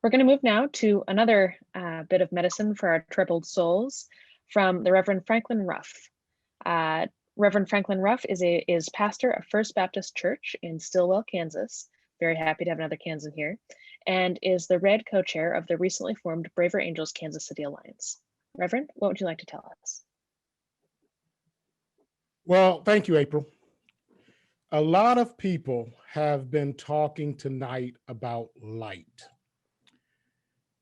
We're going to move now to another bit of medicine for our troubled souls from the Reverend Franklin Ruff. Reverend Franklin Ruff is pastor of First Baptist Church in Stillwell, Kansas. Very happy to have another Kansan here, and is the Red co-chair of the recently formed Braver Angels Kansas City Alliance. Reverend, what would you like to tell us? Well, thank you, April. A lot of people have been talking tonight about light.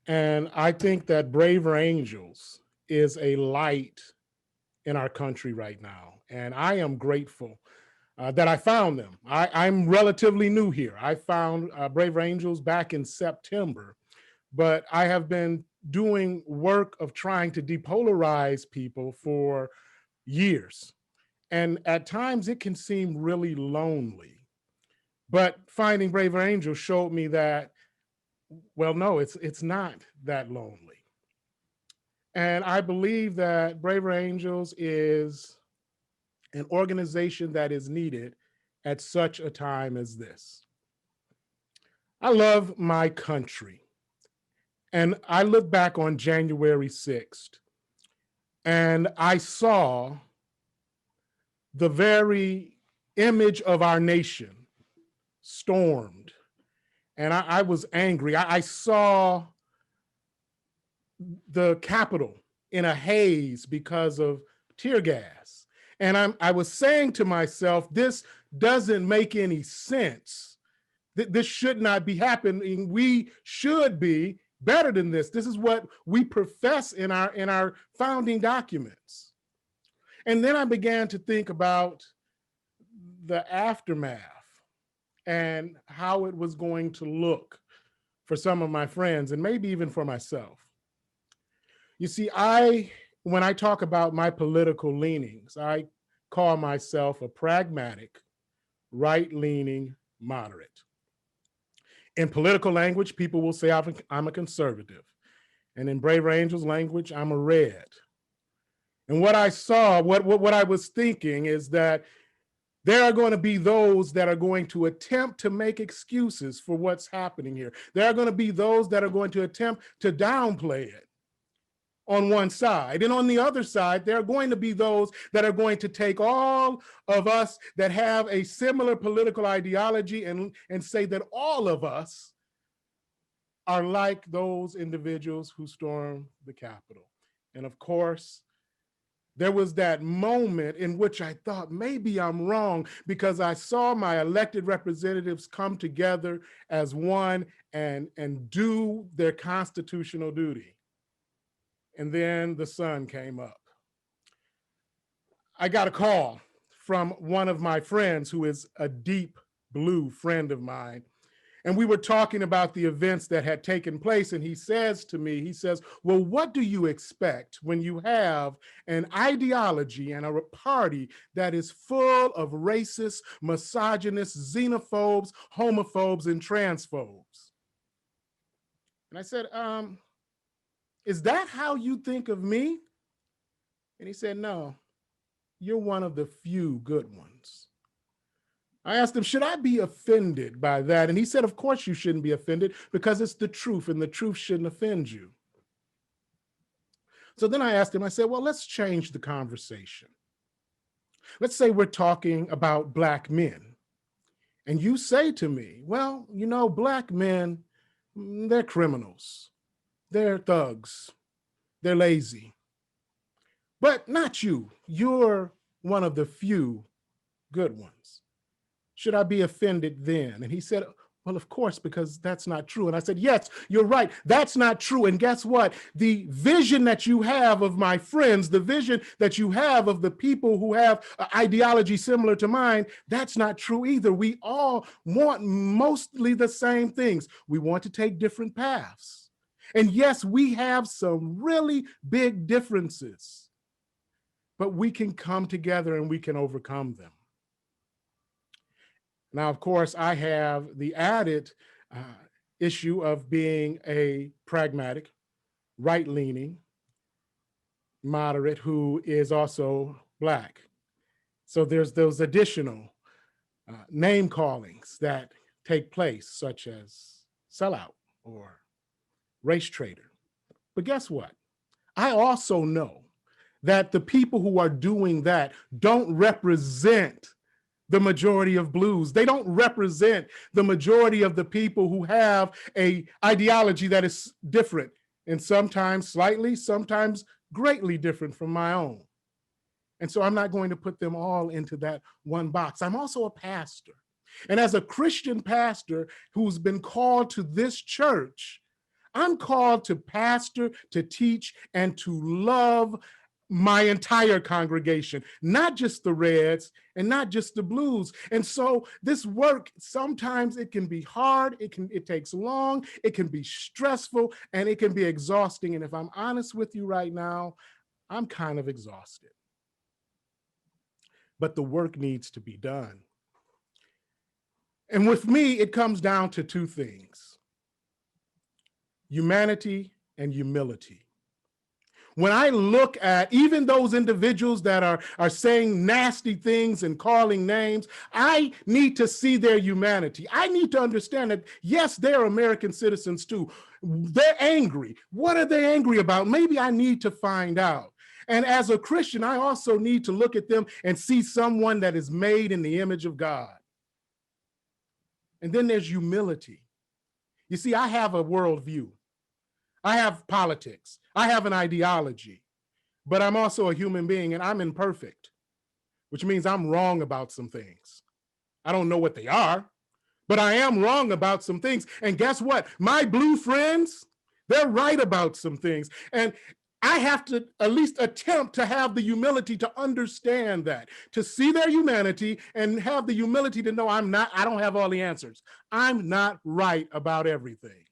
And I think that Braver Angels is a light in our country right now. And I am grateful that I found them. I'm relatively new here. I found Braver Angels back in September, but I have been doing work of trying to depolarize people for years. And at times it can seem really lonely. But finding Braver Angels showed me that, well, no, it's not that lonely. And I believe that Braver Angels is an organization that is needed at such a time as this. I love my country. And I look back on January 6th, and I saw the very image of our nation stormed. And I was angry. I saw the Capitol in a haze because of tear gas. And I was saying to myself, this doesn't make any sense. This should not be happening. We should be better than this. This is what we profess in our founding documents. And then I began to think about the aftermath and how it was going to look for some of my friends and maybe even for myself. You see, when I talk about my political leanings, I call myself a pragmatic, right-leaning moderate. In political language, people will say I'm a conservative. And in Braver Angels language, I'm a red. And what I saw, what I was thinking is that there are going to be those that are going to attempt to make excuses for what's happening here. There are going to be those that are going to attempt to downplay it on one side. And on the other side, there are going to be those that are going to take all of us that have a similar political ideology and say that all of us are like those individuals who stormed the Capitol. And of course, there was that moment in which I thought maybe I'm wrong, because I saw my elected representatives come together as one and do their constitutional duty. And then the sun came up. I got a call from one of my friends who is a deep blue friend of mine. And we were talking about the events that had taken place. And he says to me, he says, well, what do you expect when you have an ideology and a party that is full of racists, misogynists, xenophobes, homophobes, and transphobes? And I said, is that how you think of me? And he said, no, you're one of the few good ones. I asked him, should I be offended by that? And he said, of course you shouldn't be offended, because it's the truth and the truth shouldn't offend you. So then I asked him, I said, well, let's change the conversation. Let's say we're talking about Black men. And you say to me, well, you know, Black men, they're criminals. They're thugs. They're lazy. But not you. You're one of the few good ones. Should I be offended then? And he said, well, of course, because that's not true. And I said, yes, you're right. That's not true. And guess what? The vision that you have of my friends, the vision that you have of the people who have ideology similar to mine, that's not true either. We all want mostly the same things. We want to take different paths. And yes, we have some really big differences, but we can come together and we can overcome them. Now, of course, I have the added issue of being a pragmatic, right-leaning, moderate who is also Black. So there's those additional name callings that take place, such as sellout or race traitor. But guess what? I also know that the people who are doing that don't represent the majority of blues. They don't represent the majority of the people who have a ideology that is different, and sometimes slightly, sometimes greatly different from my own. And so I'm not going to put them all into that one box. I'm also a pastor. And as a Christian pastor who's been called to this church, I'm called to pastor, to teach, and to love my entire congregation, not just the Reds and not just the Blues. And so this work, sometimes it can be hard, it takes long, it can be stressful, and it can be exhausting. And if I'm honest with you right now, I'm kind of exhausted. But the work needs to be done. And with me, it comes down to two things: humanity and humility. When I look at even those individuals that are saying nasty things and calling names, I need to see their humanity. I need to understand that, yes, they're American citizens too. They're angry. What are they angry about? Maybe I need to find out. And as a Christian, I also need to look at them and see someone that is made in the image of God. And then there's humility. You see, I have a worldview. I have politics. I have an ideology, but I'm also a human being and I'm imperfect, which means I'm wrong about some things. I don't know what they are, but I am wrong about some things. And guess what? My blue friends, they're right about some things. And I have to at least attempt to have the humility to understand that, to see their humanity and have the humility to know I don't have all the answers. I'm not right about everything.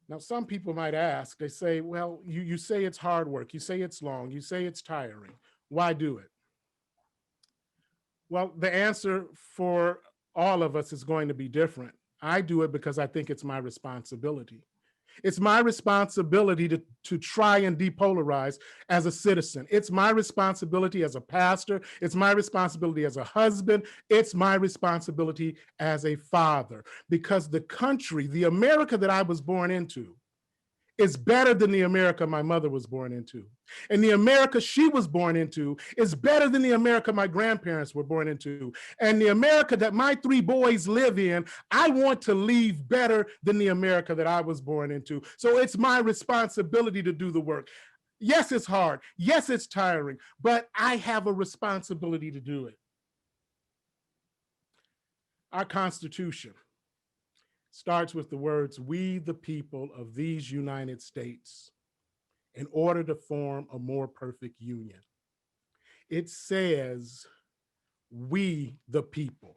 Now, some people might ask, they say, well, you say it's hard work, you say it's long, you say it's tiring. Why do it? Well, the answer for all of us is going to be different. I do it because I think it's my responsibility. It's my responsibility to try and depolarize as a citizen. It's my responsibility as a pastor. It's my responsibility as a husband. It's my responsibility as a father, because the country, the America that I was born into, is better than the America my mother was born into. And the America she was born into is better than the America my grandparents were born into. And the America that my three boys live in, I want to leave better than the America that I was born into. So it's my responsibility to do the work. Yes, it's hard. Yes, it's tiring, but I have a responsibility to do it. Our Constitution starts with the words, "We the people of these United States, in order to form a more perfect union." It says, we the people.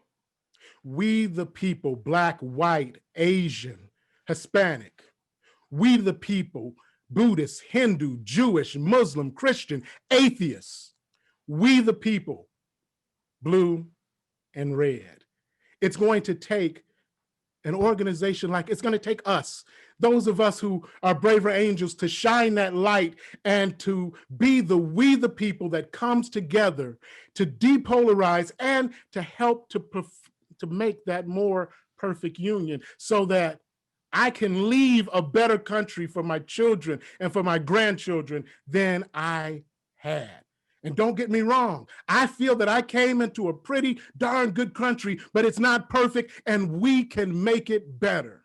We the people, Black, white, Asian, Hispanic. We the people, Buddhist, Hindu, Jewish, Muslim, Christian, atheists. We the people, blue and red. It's going to take an organization it's going to take us, those of us who are braver angels, to shine that light and to be we the people that comes together to depolarize and to help to make that more perfect union, so that I can leave a better country for my children and for my grandchildren than I had. And don't get me wrong, I feel that I came into a pretty darn good country, but it's not perfect, and we can make it better.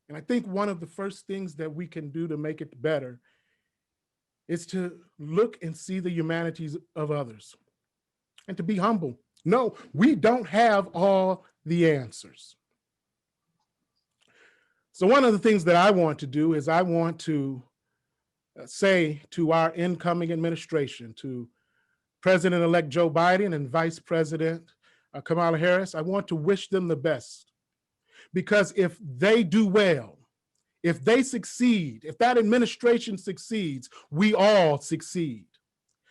And I think one of the first things that we can do to make it better is to look and see the humanities of others and to be humble. No, we don't have all the answers. So one of the things that I want to do is I want to say to our incoming administration, to President-elect Joe Biden and Vice President Kamala Harris, I want to wish them the best. Because if they do well, if they succeed, if that administration succeeds, we all succeed.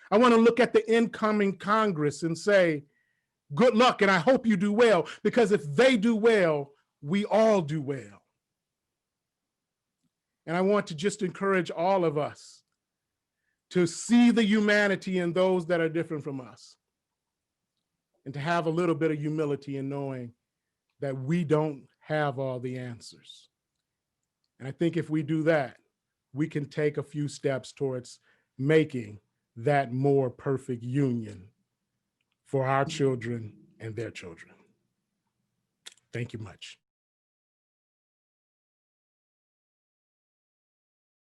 I want to look at the incoming Congress and say, good luck, and I hope you do well, because if they do well, we all do well. And I want to just encourage all of us to see the humanity in those that are different from us, and to have a little bit of humility in knowing that we don't have all the answers. And I think if we do that, we can take a few steps towards making that more perfect union for our children and their children. Thank you much.